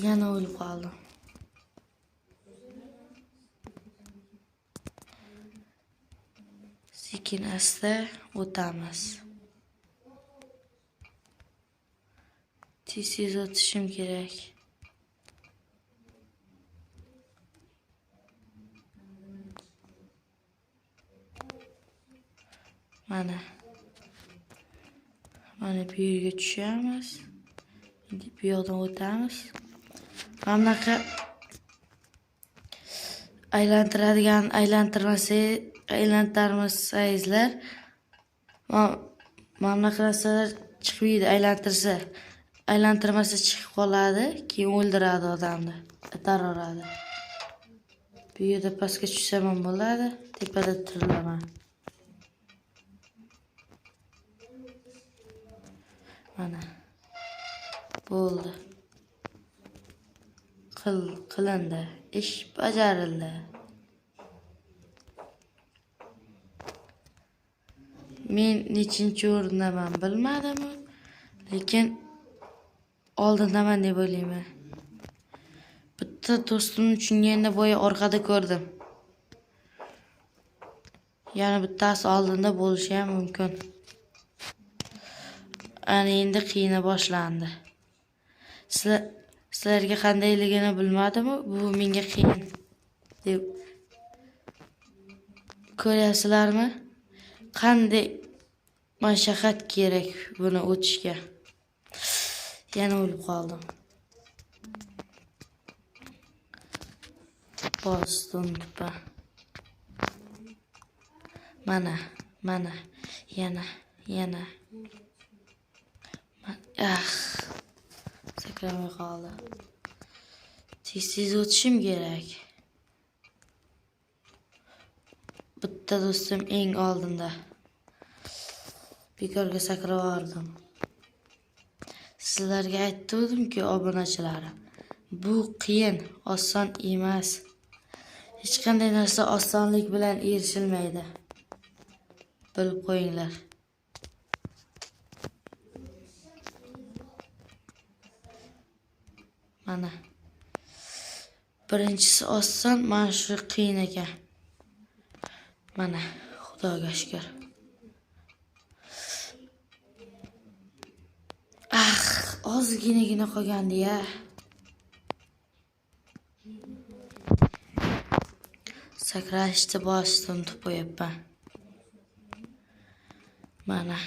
yana o'lib qoldim. Sekin asta o'tamiz. Tez o'tishim kerak. Mana bu yerga tushamiz. Endi bu yoqdan o'tamiz. Mana bunaqa aylantiradigan aylantirmasangizlar, mana bunaqa narsalar chiqmaydi. Aylantirmasa chiqib qoladi, keyin o'ldiradi odamni, itar uradi. Bu yerda pastga tushsam ham bo'ladi, tepada turilaman. Mana bo'ldi. Qilindi. Ish bajarildi. Men nechinchi o'rindaman bilmadim, lekin oldindaman deb o'ylayman. Bitta do'stim tushunganda boya orqada ko'rdim. Yana bittasi oldinda bo'lishi ham mumkin. Ana endi qiyina boshlandi. Sizlarga qandayligini bilmadim, bu menga qiyin deb ko'ryapsizlarmi? Qanday mashaqqat kerak buni o'tishga. Yana o'lib qoldim. Bosdim tupa. Mana, yana. Sakramay qoldi. Tez o'tishim kerak. Bitta do'stim eng oldinda. Bekorga sakrab oldim. Sizlarga aytdim-ku, obunachilarim. Bu qiyin, oson emas. Hech qanday narsa osonlik bilan erishilmaydi. Bilib qo'yinglar. Mana. Birinchisi oson, mana shu qiyin ekan. Mana, Xudoga shukr. Ozginagina qolgandi-ya. Sakrashni bosdim, qo'yapman. Mana